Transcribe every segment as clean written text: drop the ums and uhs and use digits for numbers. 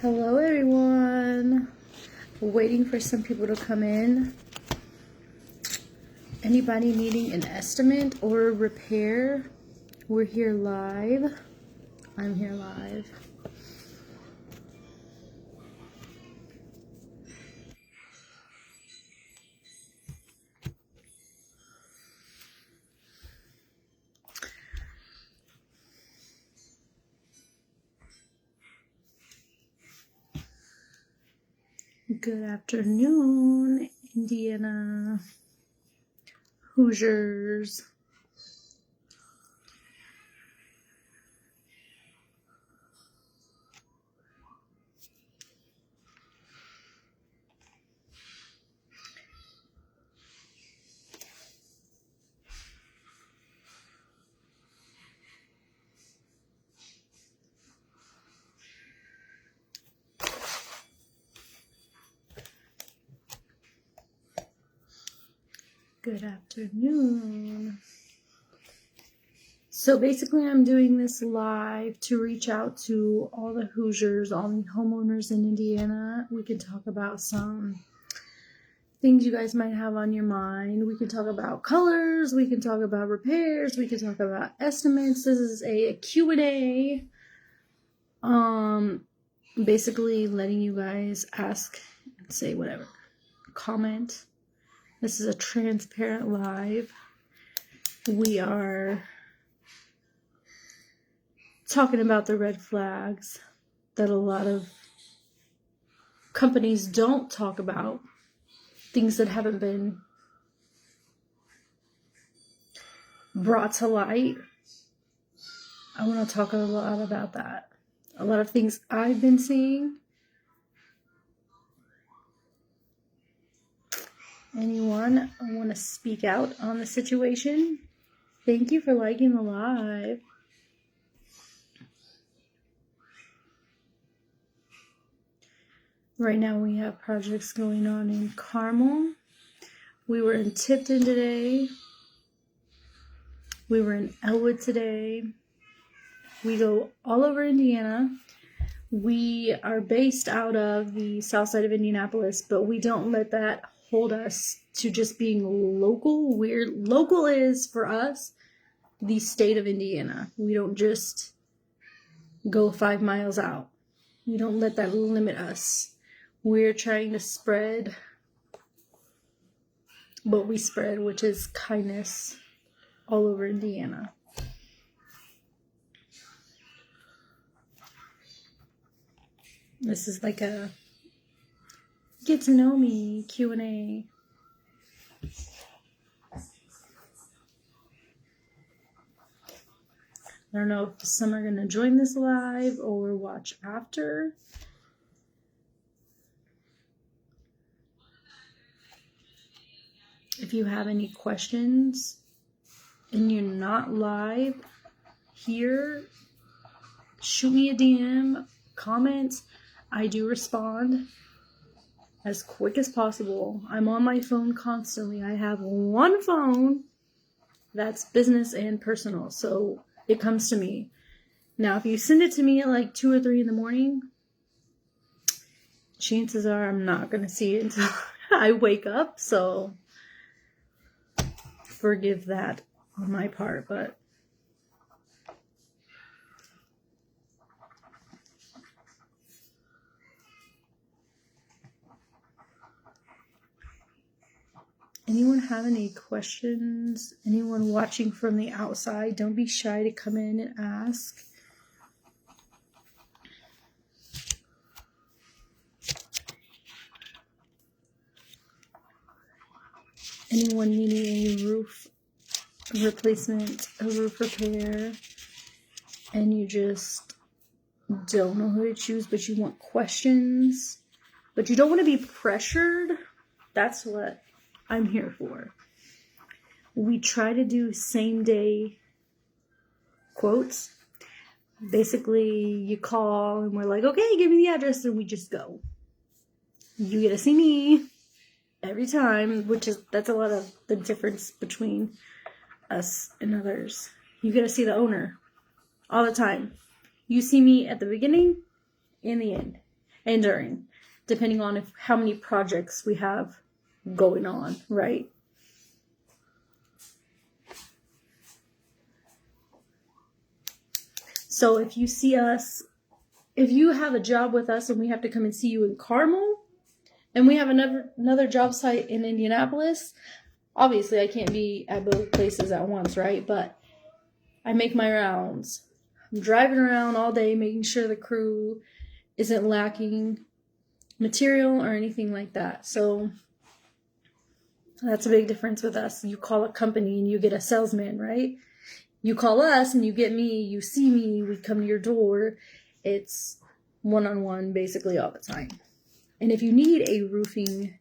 Hello everyone. Waiting for some people to come in. Anybody needing an estimate or a repair? We're here live. I'm here live. Good afternoon, Indiana. Hoosiers. Good afternoon. So basically I'm doing this live to reach out to all the Hoosiers, all the homeowners in Indiana. We can talk about some things you guys might have on your mind. We can talk about colors. We can talk about repairs. We can talk about estimates. This is a Q&A. Basically letting you guys ask and say whatever. Comment. This is a transparent live. We are talking about the red flags that a lot of companies don't talk about. Things that haven't been brought to light. I want to talk a lot about that. A lot of things I've been seeing. Anyone want to speak out on the situation? Thank you for liking the live. Right now we have projects going on in Carmel. We were in Tipton today. We were in Elwood today. We go all over Indiana. We are based out of the south side of Indianapolis, but we don't let that hold us to just being local. Local is, for us, the state of Indiana. We don't just go 5 miles out. We don't let that limit us. We're trying to spread what we spread, which is kindness all over Indiana. This is like a get to know me Q&A. I don't know if some are going to join this live or watch after. If you have any questions and you're not live here, shoot me a DM, comment. I do respond as quick as possible. I'm on my phone constantly. I have one phone that's business and personal, so it comes to me. Now, if you send it to me at like 2 or 3 in the morning, chances are I'm not going to see it until I wake up, so forgive that on my part, but anyone have any questions? Anyone watching from the outside, don't be shy to come in and ask. Anyone needing a roof replacement, a roof repair, and you just don't know who to choose, but you want questions, but you don't want to be pressured? That's what I'm here for. We try to do same day quotes. Basically, you call and we're like, okay, give me the address, and we just go. You get to see me every time, that's a lot of the difference between us and others. You get to see the owner all the time. You see me at the beginning and the end. and during, depending on how many projects we have going on, right? So if you see us, if you have a job with us and we have to come and see you in Carmel, and we have another job site in Indianapolis, obviously I can't be at both places at once, right? But I make my rounds. I'm driving around all day making sure the crew isn't lacking material or anything like that. So that's a big difference with us. You call a company and you get a salesman, right? You call us and you get me, you see me, we come to your door. It's one-on-one basically all the time. And if you need a roofing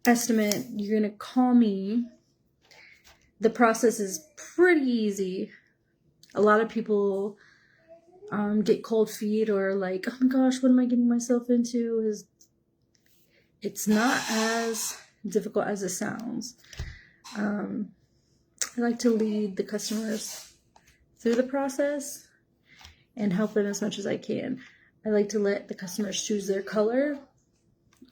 estimate, you're going to call me. The process is pretty easy. A lot of people get cold feet or like, oh my gosh, what am I getting myself into? It's not as difficult as it sounds. I like to lead the customers through the process and help them as much as I can. I like to let the customers choose their color.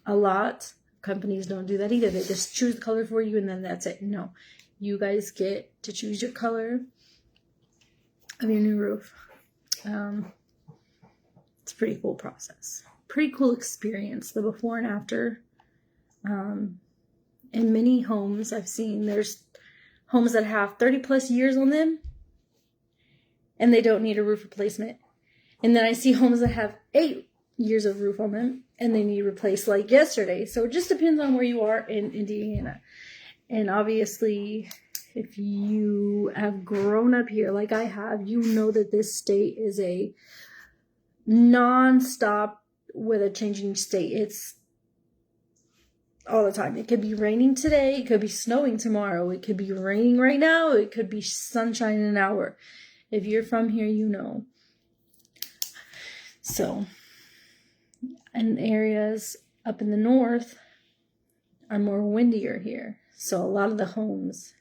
A lot companies don't do that either. They just choose the color for you and then that's it. No, you guys get to choose your color of your new roof. It's a pretty cool process. Pretty cool experience, the before and after. In many homes I've seen, there's homes that have 30 plus years on them and they don't need a roof replacement. And then I see homes that have 8 years of roof on them and they need replaced like yesterday. So it just depends on where you are in Indiana. And obviously, if you have grown up here like I have, you know that this state is a non-stop with a changing state. It's all the time. It could be raining today. It could be snowing tomorrow. It could be raining right now. It could be sunshine in an hour. If you're from here, you know. So, and areas up in the north are more windier here. So a lot of the homes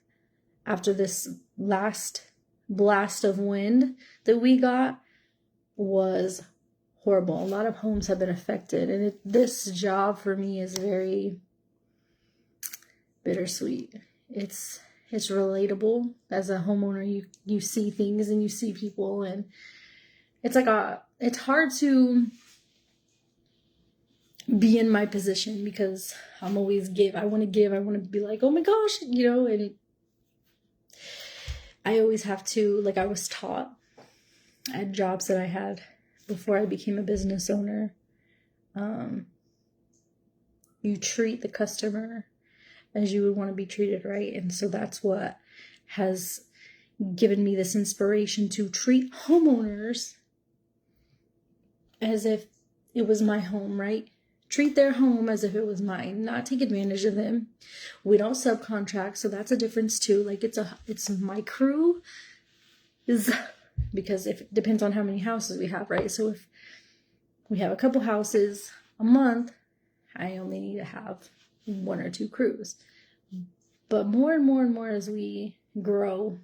after this last blast of wind that we got was horrible. A lot of homes have been affected. And this job for me is very bittersweet. It's relatable. As a homeowner, you see things and you see people, and it's hard to be in my position because I'm always I want to be like, oh my gosh, and I always have to, like I was taught at jobs that I had before I became a business owner, you treat the customer as you would want to be treated, right? And so that's what has given me this inspiration to treat homeowners as if it was my home, right? Treat their home as if it was mine, not take advantage of them. We don't subcontract, so that's a difference too. Like it's my crew is, because if it depends on how many houses we have, right? So if we have a couple houses a month, I only need to have 1 or 2 crews. But more and more and more as we grow,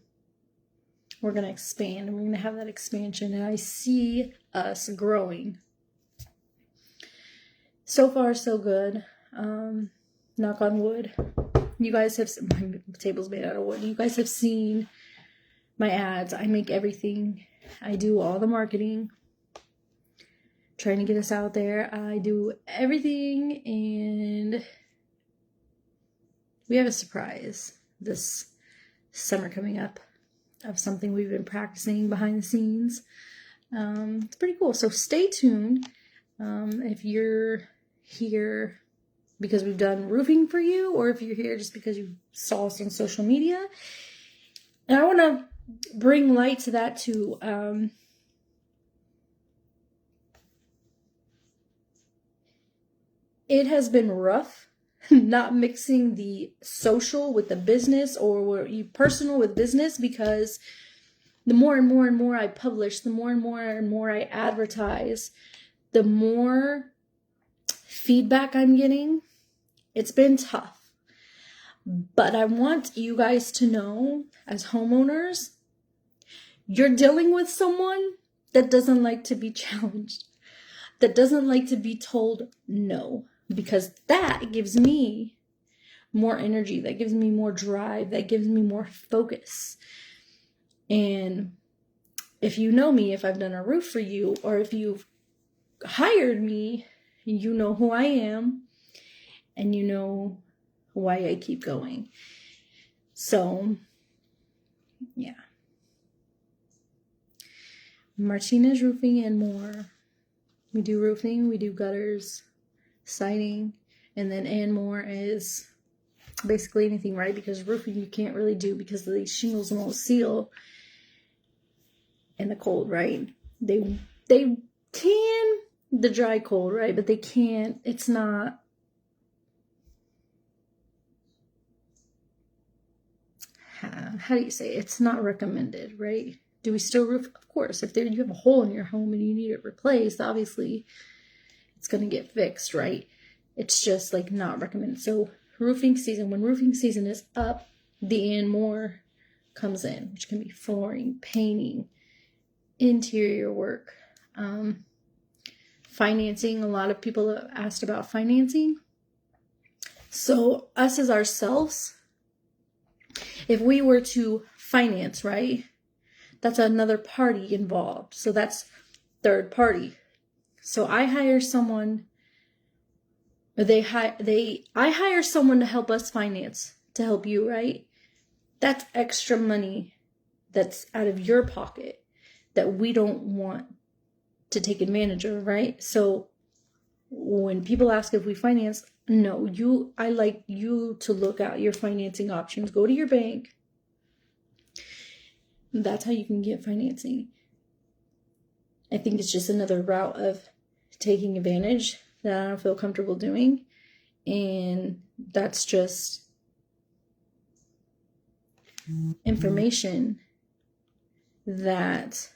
we're going to expand and we're going to have that expansion. And I see us growing. So far, so good. Knock on wood. You guys have, my table's made out of wood. You guys have seen my ads. I make everything. I do all the marketing, trying to get us out there. I do everything, and we have a surprise this summer coming up of something we've been practicing behind the scenes. It's pretty cool. So stay tuned. If you're here because we've done roofing for you, or if you're here just because you saw us on social media. And I want to bring light to that too. It has been rough not mixing the social with the business, or personal with business, because the more and more and more I publish, the more and more and more I advertise, the more feedback I'm getting. It's been tough. But I want you guys to know, as homeowners, you're dealing with someone that doesn't like to be challenged. that doesn't like to be told no, because that gives me more energy, that gives me more drive, that gives me more focus. And if you know me, if I've done a roof for you, or if you've hired me, you know who I am, and you know why I keep going. So, yeah. Martinez Roofing and More. We do roofing, we do gutters, siding, and then and more is basically anything, right? Because roofing you can't really do because the shingles won't seal in the cold, right? They can the dry cold, right? But they can't. It's not. How do you say it? It's not recommended, right? Do we still roof? Of course. If you have a hole in your home and you need it replaced, obviously it's going to get fixed, right? It's just like not recommended. So roofing season, when roofing season is up, the and more comes in, which can be flooring, painting, interior work, financing. A lot of people have asked about financing. So us as ourselves, if we were to finance, right, that's another party involved. So that's third party. So I hire someone, I hire someone to help us finance, to help you, right? That's extra money that's out of your pocket that we don't want to take advantage of, right? So when people ask if we finance, no, I like you to look at your financing options. Go to your bank. That's how you can get financing. I think it's just another route of taking advantage that I don't feel comfortable doing. And that's just information that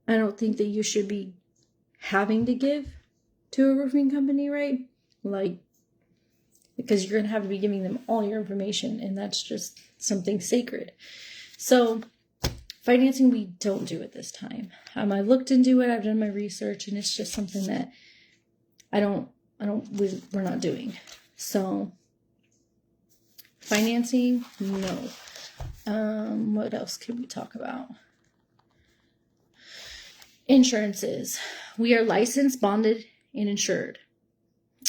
I don't think that you should be having to give to a roofing company, right? Like, because you're going to have to be giving them all your information, and that's just something sacred. So financing, we don't do at this time. I looked into it, I've done my research, and it's just something that we're not doing. So financing, no. What else can we talk about? Insurances. We are licensed, bonded, and insured.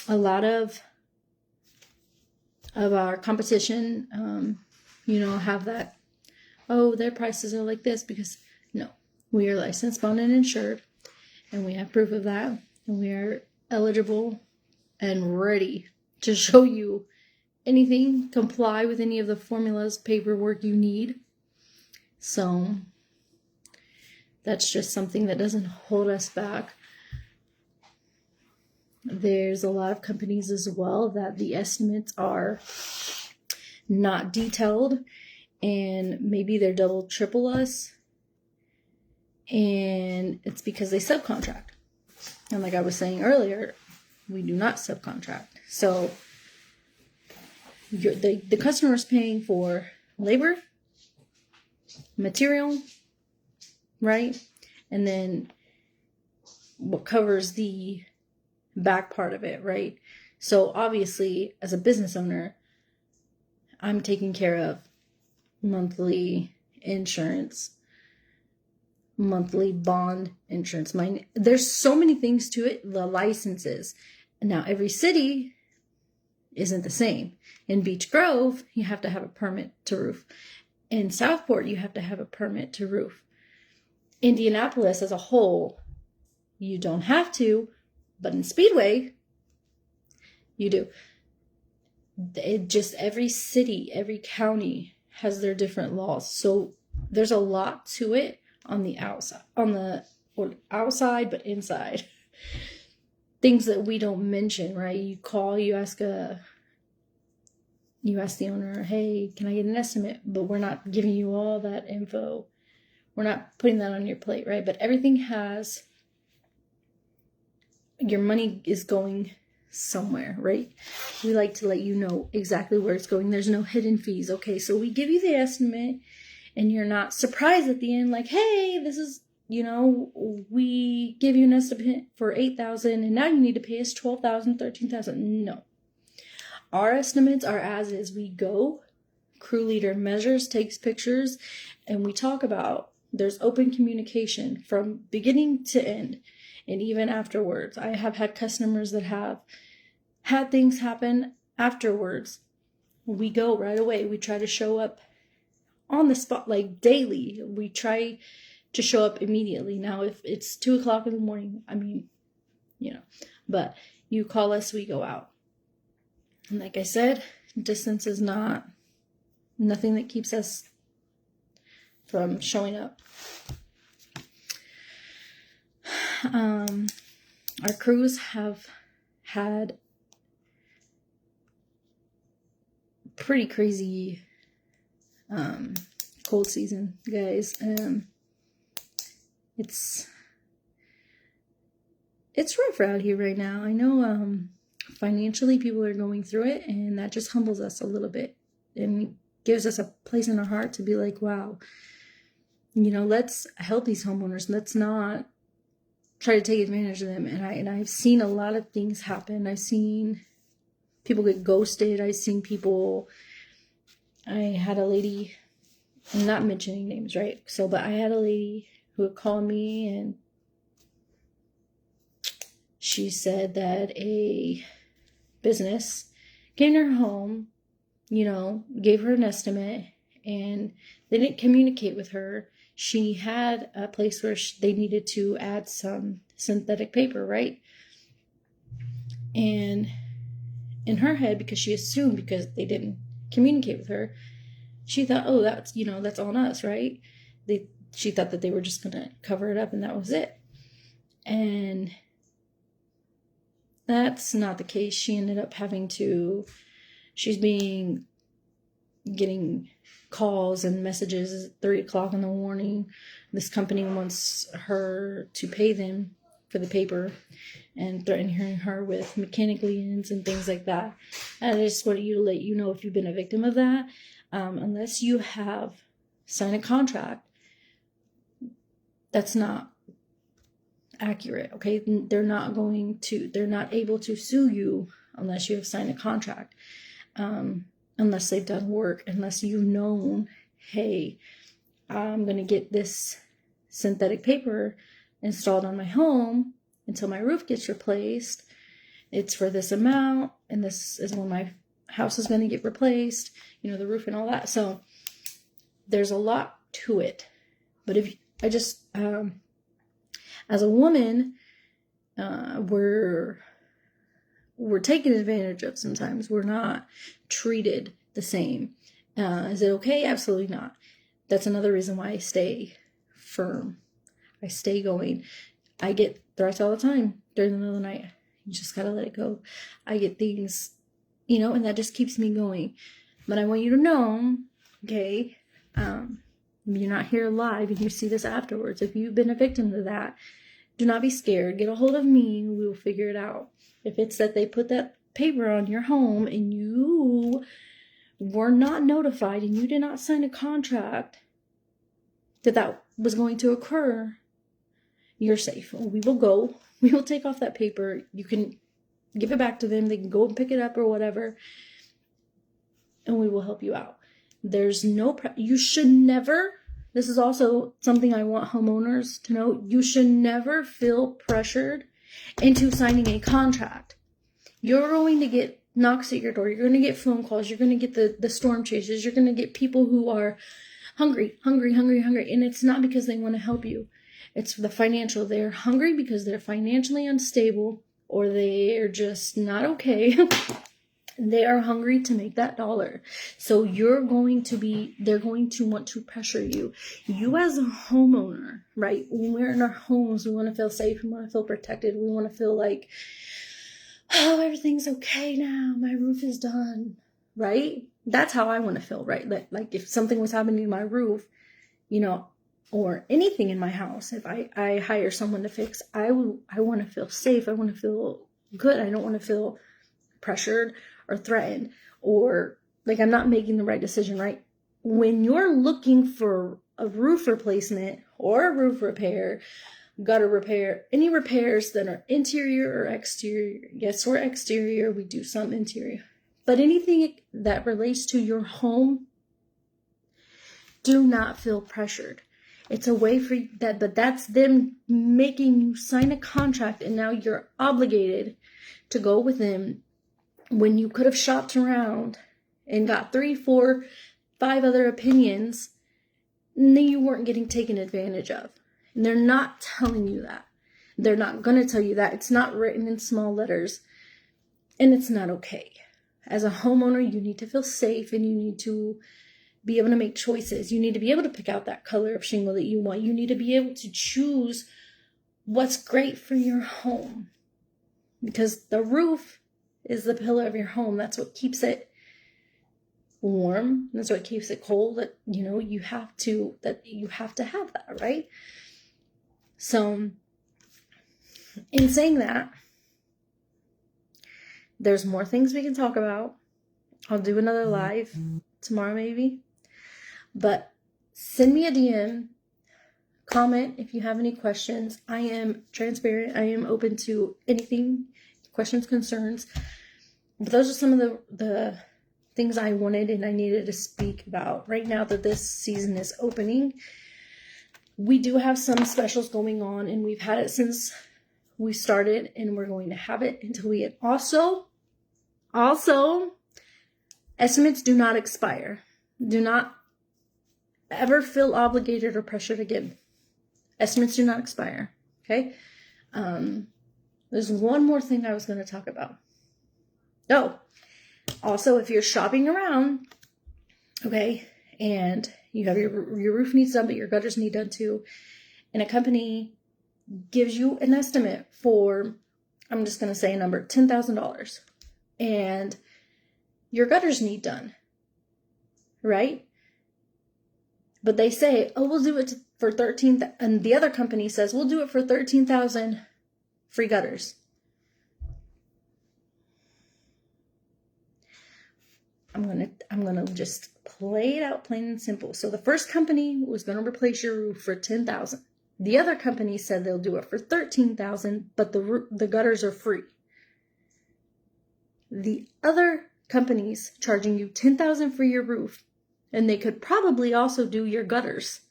A lot of our competition, have that, oh, their prices are like this, because no, we are licensed, bonded, and insured, and we have proof of that, and we are eligible and ready to show you anything, comply with any of the formulas, paperwork you need. So that's just something that doesn't hold us back. There's a lot of companies as well that the estimates are not detailed, and maybe they're double, triple us, and it's because they subcontract. And like I was saying earlier, we do not subcontract. So the customer is paying for labor, material, right? And then what covers the back part of it, right? So obviously, as a business owner, I'm taking care of monthly insurance, monthly bond insurance. There's so many things to it. The licenses. Now, every city isn't the same. In Beach Grove, you have to have a permit to roof. In Southport, you have to have a permit to roof. Indianapolis as a whole, you don't have to, but in Speedway, you do. Every city, every county has their different laws. So there's a lot to it on the outside, but inside. Things that we don't mention, right? You call, you ask the owner, hey, can I get an estimate? But we're not giving you all that info. We're not putting that on your plate, right? But everything has, your money is going somewhere, right? We like to let you know exactly where it's going. There's no hidden fees. Okay, so we give you the estimate, and you're not surprised at the end, like, hey, this is we give you an estimate for $8,000 and now you need to pay us $12,000, $13,000. No. Our estimates are as is. We go, crew leader measures, takes pictures, and we talk about, there's open communication from beginning to end and even afterwards. I have had customers that have had things happen afterwards. We go right away. We try to show up on the spot, like daily. We try to show up immediately. Now, if it's 2:00 in the morning, but you call us, we go out. And like I said, distance is nothing that keeps us from showing up. Our crews have had pretty crazy cold season, guys. It's rough out here right now. I know financially people are going through it, and that just humbles us a little bit and gives us a place in our heart to be like, wow, let's help these homeowners. Let's not try to take advantage of them. And I've seen a lot of things happen. I've seen people get ghosted. I've seen people. I had a lady, I'm not mentioning names, right? But I had a lady who would call me, and she said that a business came to her home, gave her an estimate, and they didn't communicate with her. She had a place where they needed to add some synthetic paper, right? And in her head, because she assumed because they didn't communicate with her, she thought, oh, that's on us, right? She thought that they were just going to cover it up and that was it. And that's not the case. She ended up getting calls and messages at 3:00 in the morning. This company wants her to pay them for the paper and threatening her with mechanic liens and things like that. And I just want to let you know, if you've been a victim of that, unless you have signed a contract, that's not accurate, okay? They're not able to sue you unless you have signed a contract, unless they've done work, unless you've known, hey, I'm going to get this synthetic paper installed on my home until my roof gets replaced. It's for this amount, and this is when my house is going to get replaced, the roof and all that. So there's a lot to it. But as a woman, we're taken advantage of sometimes. We're not treated the same. Is it okay? Absolutely not. That's another reason why I stay firm. I stay going. I get threats all the time during the middle of the night. You just gotta let it go. I get things, and that just keeps me going. But I want you to know, okay, you're not here live and you see this afterwards. If you've been a victim to that, do not be scared. Get a hold of me. We will figure it out. If it's that they put that paper on your home and you were not notified and you did not sign a contract that was going to occur, you're safe. We will go. We will take off that paper. You can give it back to them. They can go and pick it up or whatever. And we will help you out. There's no you should never, this is also something I want homeowners to know, you should never feel pressured into signing a contract. You're going to get knocks at your door. You're going to get phone calls. You're going to get the storm chasers. You're going to get people who are hungry. And it's not because they want to help you. It's the financial. They're hungry because they're financially unstable, or they're just not okay. They are hungry to make that dollar. So they're going to want to pressure you. You as a homeowner, right? When we're in our homes, we want to feel safe. We want to feel protected. We want to feel like, oh, everything's okay now. My roof is done, right? That's how I want to feel, right? Like if something was happening to my roof, or anything in my house, if I hire someone to fix, I want to feel safe. I want to feel good. I don't want to feel pressured or threatened, or like I'm not making the right decision, right? When you're looking for a roof replacement or a roof repair, gutter repair, any repairs that are interior or exterior. Yes, we're exterior. We do some interior. But anything that relates to your home, do not feel pressured. It's a way for that, but that's them making you sign a contract, and now you're obligated to go with them when you could have shopped around and got 3, 4, 5 other opinions, and then you weren't getting taken advantage of. And they're not telling you that. They're not going to tell you that. It's not written in small letters, and it's not okay. As a homeowner, you need to feel safe, and you need to be able to make choices. You need to be able to pick out that color of shingle that you want. You need to be able to choose what's great for your home, because the roof is the pillar of your home. That's what keeps it warm. That's what keeps it cold. That, you know, you have to have that, right? So in saying that, there's more things we can talk about. I'll do another live tomorrow maybe. But send me a DM, comment if you have any questions. I am transparent. I am open to anything, questions, concerns. But those are some of the things I wanted and I needed to speak about. Right now that this season is opening, we do have some specials going on, and we've had it since we started, and we're going to have it until we get. Also, estimates do not expire. Do not ever feel obligated or pressured again. Estimates do not expire. Okay. There's one more thing I was going to talk about. Oh, also, if you're shopping around, okay, and you have your roof needs done, but your gutters need done too, and a company gives you an estimate for, I'm just going to say a number, $10,000, and your gutters need done, right? But they say, oh, we'll do it for $13,000, and the other company says, we'll do it for $13,000 free gutters. I'm gonna just play it out plain and simple. So the first company was gonna replace your roof for $10,000. The other company said they'll do it for $13,000, but the gutters are free. The other company's charging you $10,000 for your roof, and they could probably also do your gutters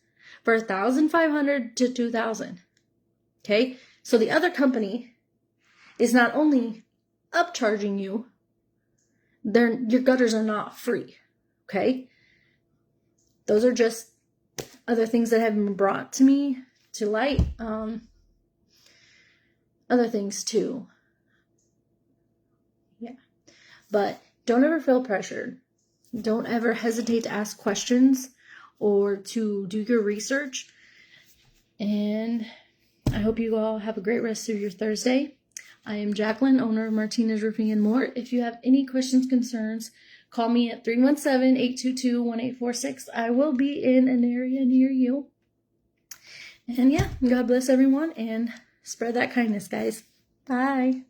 for $1,500 to $2,000. Okay, so the other company is not only upcharging you, your gutters are not free. Okay, those are just other things that have been brought to me to light. Other things too. Yeah, but don't ever feel pressured. Don't ever hesitate to ask questions or to do your research. And I hope you all have a great rest of your Thursday. I am Jacqueline, owner of Martinez Roofing More. If you have any questions, concerns, call me at 317-822-1846. I will be in an area near you. And yeah, God bless everyone and spread that kindness, guys. Bye.